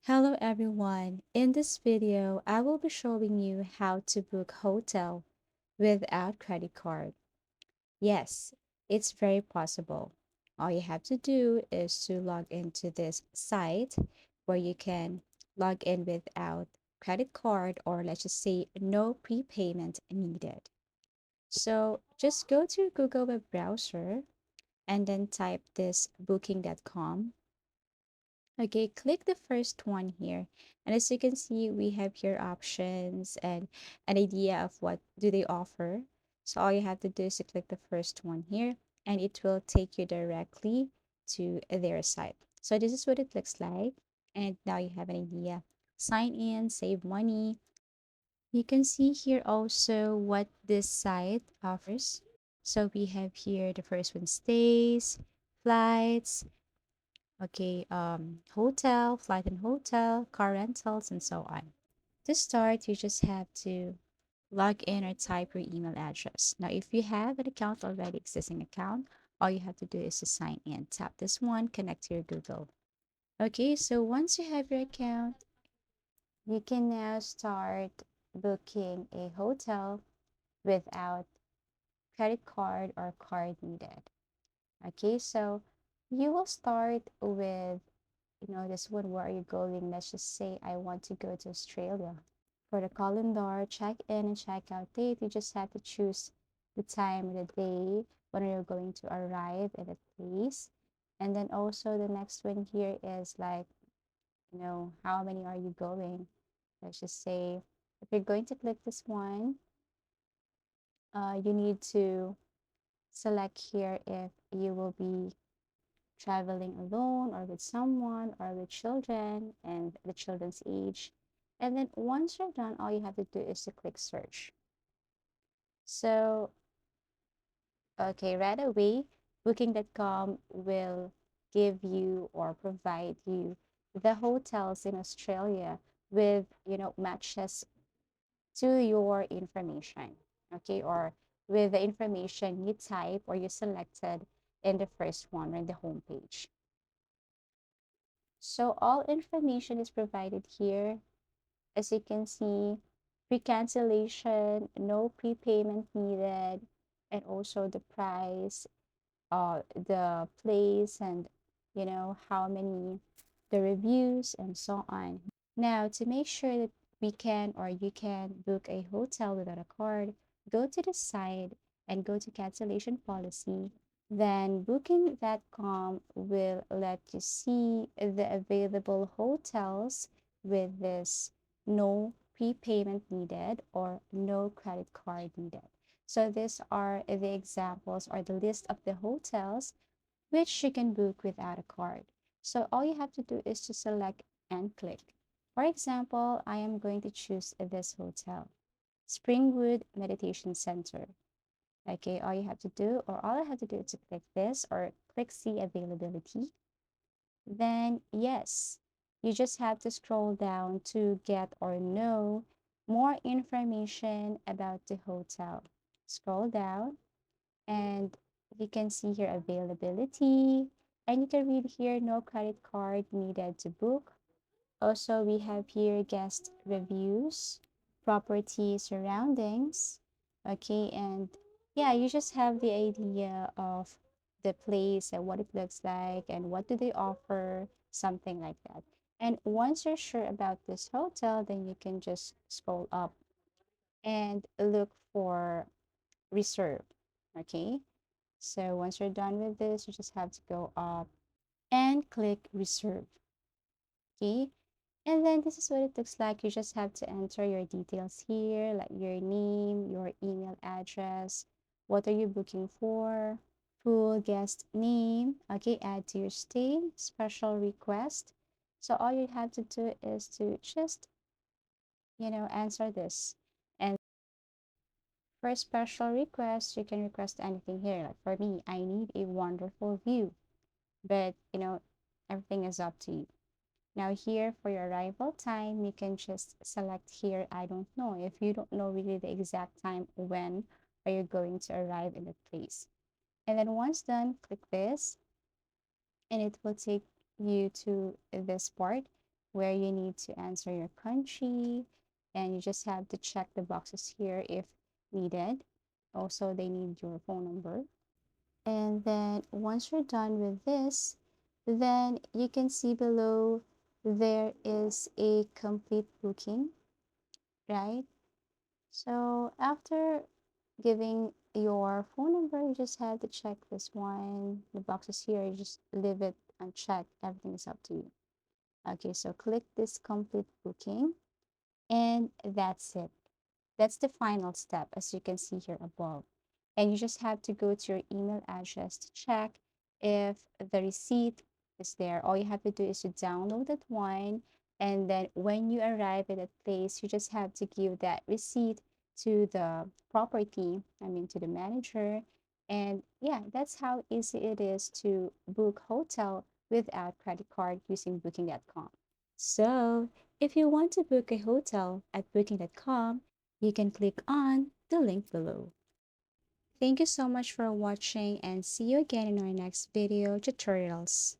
Hello everyone. In this video, I will be showing you how to book hotel without credit card. Yes, it's very possible. All you have to do is to log into this site where you can log in without credit card, or let's just say no prepayment needed. So just go to Google web browser and then type this booking.com. Okay, click the first one here. And as you can see, we have here options and an idea of what do they offer. So all you have to do is to click the first one here, and it will take you directly to their site. So this is what it looks like. And now you have an idea. Sign in, save money. You can see here also what this site offers. So we have here the first one, stays, flights, okay, hotel, flight and hotel, car rentals, and so on. To start, you just have to log in or type your email address. Now, if you have an account already, existing account, all you have to do is to sign in. Tap this one, connect to your Google. Okay, so once you have your account, you can now start booking a hotel without credit card or card needed. Okay, so you will start with this one, where are you going? Let's just say I want to go to Australia. For the calendar, check in and check out date, you just have to choose the time of the day when you're going to arrive at a place. And then also the next one here is like, how many are you going? Let's just say if you're going to click this one, you need to select here if you will be traveling alone or with someone or with children and the children's age. And then once you're done, all you have to do is to click search. So, okay, right away, booking.com will give you or provide you the hotels in Australia with, matches to your information, okay, or with the information you type or you selected in the first one on the homepage. So all information is provided here. As you can see, pre-cancellation, no prepayment needed, and also the price, the place, and how many, the reviews, and so on. Now, to make sure that we can or you can book a hotel without a card, go to the site and go to cancellation policy. Then booking.com will let you see the available hotels with this no prepayment needed or no credit card needed. So these are the examples or the list of the hotels which you can book without a card. So all you have to do is to select and click. For example, I am going to choose this hotel, Springwood Meditation Center. Okay, all you have to do, or all I have to do is to click this or click see availability. Then, yes, you just have to scroll down to get or know more information about the hotel. Scroll down and you can see here availability, and you can read here no credit card needed to book. Also, we have here guest reviews, property surroundings. Okay, and yeah, you just have the idea of the place and what it looks like and what do they offer, something like that. And once you're sure about this hotel, then you can just scroll up and look for reserve. Okay, so once you're done with this, you just have to go up and click reserve. Okay, and then this is what it looks like. You just have to enter your details here, like your name, your email address, what are you booking for, full guest name, okay, add to your stay, special request. So all you have to do is to just, answer this. And for special requests, you can request anything here. Like for me, I need a wonderful view, but everything is up to you. Now here for your arrival time, you can just select here, I don't know, if you don't know really the exact time when are you going to arrive in the place. And then once done, click this and it will take you to this part. where you need to answer your country, and you just have to check the boxes here if needed. Also, they need your phone number. And then once you're done with this, then you can see below there is a complete booking, right? So after giving your phone number, you just have to check this one. The boxes here, you just leave it unchecked. Everything is up to you. Okay, so click this complete booking, and that's it. That's the final step, as you can see here above. And you just have to go to your email address to check if the receipt is there. All you have to do is to download that one. And then when you arrive at that place, you just have to give that receipt to the property, I mean, to the manager. And yeah, that's how easy it is to book hotel without credit card using booking.com. So, if you want to book a hotel at booking.com, you can click on the link below. Thank you so much for watching and see you again in our next video tutorials.